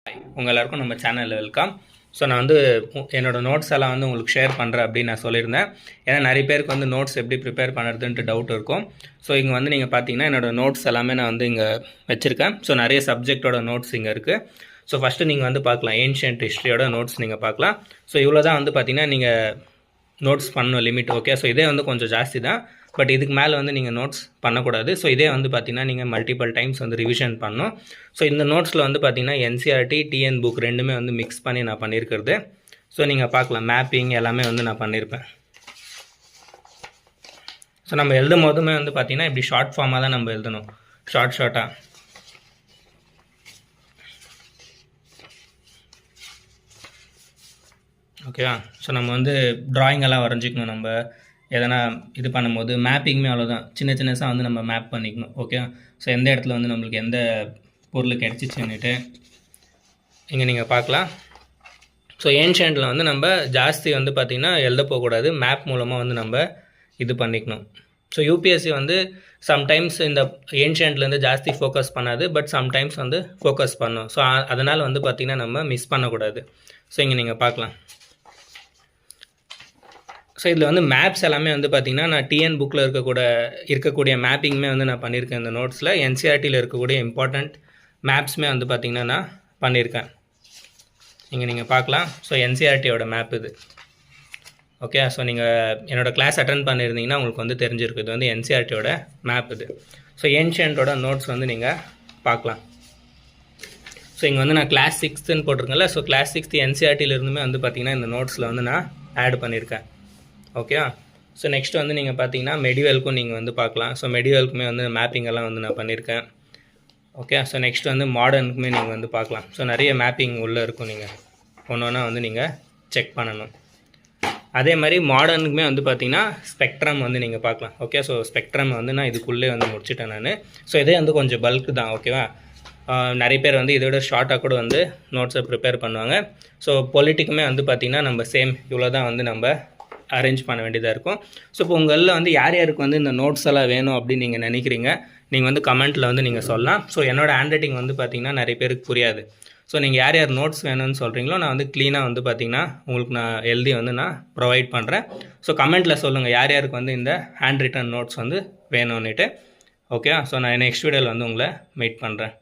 உங்கள் எல்லாருக்கும் நம்ம சேனலில் வெல்கம். ஸோ நான் வந்து என்னோடய நோட்ஸ் எல்லாம் வந்து உங்களுக்கு ஷேர் பண்ணுறேன் அப்படின்னு நான் சொல்லியிருந்தேன். ஏன்னா நிறைய பேருக்கு வந்து நோட்ஸ் எப்படி ப்ரிப்பேர் பண்ணுறதுன்ட்டு டவுட் இருக்கும். ஸோ இங்கே வந்து நீங்கள் பார்த்தீங்கன்னா என்னோடய நோட்ஸ் எல்லாமே நான் வந்து இங்கே வச்சுருக்கேன். ஸோ நிறைய சப்ஜெக்டோட நோட்ஸ் இங்கே இருக்குது. ஸோ ஃபஸ்ட்டு நீங்கள் வந்து பார்க்கலாம், ஏன்ஷியன்ட் ஹிஸ்ட்ரியோட நோட்ஸ் நீங்கள் பார்க்கலாம். ஸோ இவ்வளோ தான் வந்து பார்த்தீங்கன்னா நீங்கள் நோட்ஸ் பண்ணணும் லிமிட். ஓகே, ஸோ இதே வந்து கொஞ்சம் ஜாஸ்தி தான், பட் இதுக்கு மேலே வந்து நீங்கள் நோட்ஸ் பண்ணக்கூடாது. ஸோ இதே வந்து பார்த்தீங்கன்னா நீங்கள் மல்டிபிள் டைம்ஸ் வந்து ரிவிஷன் பண்ணணும். ஸோ இந்த நோட்ஸில் வந்து பார்த்தீங்கன்னா என்சிஆர்டி டிஎன் புக் ரெண்டுமே வந்து மிக்ஸ் பண்ணி நான் பண்ணியிருக்கிறது. ஸோ நீங்கள் பார்க்கலாம், மேப்பிங் எல்லாமே வந்து நான் பண்ணியிருப்பேன். ஸோ நம்ம எழுதும் போதுமே வந்து பார்த்தீங்கன்னா இப்படி ஷார்ட் ஃபார்மாக தான் நம்ம எழுதணும், ஷார்ட்டாக. ஓகேவா? ஸோ நம்ம வந்து ட்ராயிங்கெல்லாம் வரைஞ்சிக்கணும். நம்ம எதனா இது பண்ணும்போது மேப்பிங்குமே அவ்வளோதான், சின்னசாக வந்து நம்ம மேப் பண்ணிக்கணும். ஓகே, ஸோ எந்த இடத்துல வந்து நம்மளுக்கு எந்த பொருள் கிடச்சிச்சுன்னுட்டு இங்கே நீங்கள் பார்க்கலாம். ஸோ ஏன்ஷியன்ட்டில் வந்து நம்ம ஜாஸ்தி வந்து பார்த்திங்கன்னா எழுத போகக்கூடாது, மேப் மூலமாக வந்து நம்ம இது பண்ணிக்கணும். ஸோ யூபிஎஸ்சி வந்து சம்டைம்ஸ் இந்த ஏன்ஷியன்ட்லேருந்து ஜாஸ்தி ஃபோக்கஸ் பண்ணாது, பட் சம்டைம்ஸ் வந்து ஃபோக்கஸ் பண்ணும். ஸோ அதனால் வந்து பார்த்திங்கன்னா நம்ம மிஸ் பண்ணக்கூடாது. ஸோ இங்கே நீங்கள் பார்க்கலாம். ஸோ இதில் வந்து மேப்ஸ் எல்லாமே வந்து பார்த்திங்கன்னா நான் டிஎன் புக்கில் இருக்கக்கூடிய மேப்பிங்குமே வந்து நான் பண்ணியிருக்கேன். இந்த நோட்ஸில் என்சிஆர்டியில் இருக்கக்கூடிய இம்பார்ட்டண்ட் மேப்ஸுமே வந்து பார்த்திங்கன்னா நான் பண்ணியிருக்கேன். இங்கே நீங்கள் பார்க்கலாம். ஸோ என்சிஆர்டியோட மேப் இது. ஓகே, ஸோ நீங்கள் என்னோடய கிளாஸ் அட்டன் பண்ணியிருந்தீங்கன்னா உங்களுக்கு வந்து தெரிஞ்சிருக்கு, இது வந்து என்சிஆர்டியோட மேப் இது. ஸோ ஏன்ஷியன்ட்டோட நோட்ஸ் வந்து நீங்கள் பார்க்கலாம். ஸோ இங்கே வந்து நான் கிளாஸ் 6ன்னு போட்டிருக்கேன்ல, ஸோ கிளாஸ் 6 என்சிஆர்டியிலிருந்துமே வந்து பார்த்திங்கன்னா இந்த நோட்ஸில் வந்து நான் ஆட் பண்ணியிருக்கேன். ஓகே, ஸோ நெக்ஸ்ட் வந்து நீங்கள் பார்த்தீங்கன்னா மெடிவலுக்கும் நீங்கள் வந்து பார்க்கலாம். ஸோ மெடிவலுக்குமே வந்து மேப்பிங் எல்லாம் வந்து நான் பண்ணியிருக்கேன். ஓகே, ஸோ நெக்ஸ்ட் வந்து மாடர்னுக்குமே நீங்கள் வந்து பார்க்கலாம். ஸோ நிறைய மேப்பிங் உள்ளே இருக்கும், நீங்கள் ஒன்றா வந்து நீங்கள் செக் பண்ணணும். அதே மாதிரி மாடர்னுக்குமே வந்து பார்த்தீங்கன்னா ஸ்பெக்ட்ரம் வந்து நீங்கள் பார்க்கலாம். ஓகே, ஸோ ஸ்பெக்ட்ரம் வந்து நான் இதுக்குள்ளே வந்து முடிச்சிட்டேன் நான். ஸோ இதே வந்து கொஞ்சம் பல்க்கு தான். ஓகேவா? நிறைய பேர் வந்து இதோட ஷார்ட்டாக கூட வந்து நோட்ஸை ப்ரிப்பேர் பண்ணுவாங்க. ஸோ பொலிட்டிக்குமே வந்து பார்த்திங்கன்னா நம்ம சேம் இவ்வளோ தான் வந்து நம்ம அரேஞ்ச் பண்ண வேண்டியதாக இருக்கும். ஸோ இப்போ உங்களில் வந்து யார் யாருக்கு வந்து இந்த நோட்ஸ் எல்லாம் வேணும் அப்படின்னு நீங்கள் நினைக்கிறீங்க, நீங்கள் வந்து கமெண்ட்டில் வந்து நீங்கள் சொல்லலாம். ஸோ என்னோடய ஹேண்ட் ரைட்டிங் வந்து பார்த்திங்கன்னா நிறைய பேருக்கு புரியாது. ஸோ நீங்கள் யார் யார் நோட்ஸ் வேணும்னு சொல்கிறீங்களோ நான் வந்து க்ளீனாக வந்து பார்த்திங்கன்னா உங்களுக்கு நான் எழுதி வந்து நான் ப்ரொவைட் பண்ணுறேன். ஸோ கமெண்ட்டில் சொல்லுங்கள் யார் யாருக்கு வந்து இந்த ஹேண்ட் ரிட்டன் நோட்ஸ் வந்து வேணும்னுட்டு. ஓகே, ஸோ நான் நெக்ஸ்ட் வீடியோவில் வந்து உங்களை மீட் பண்ணுறேன்.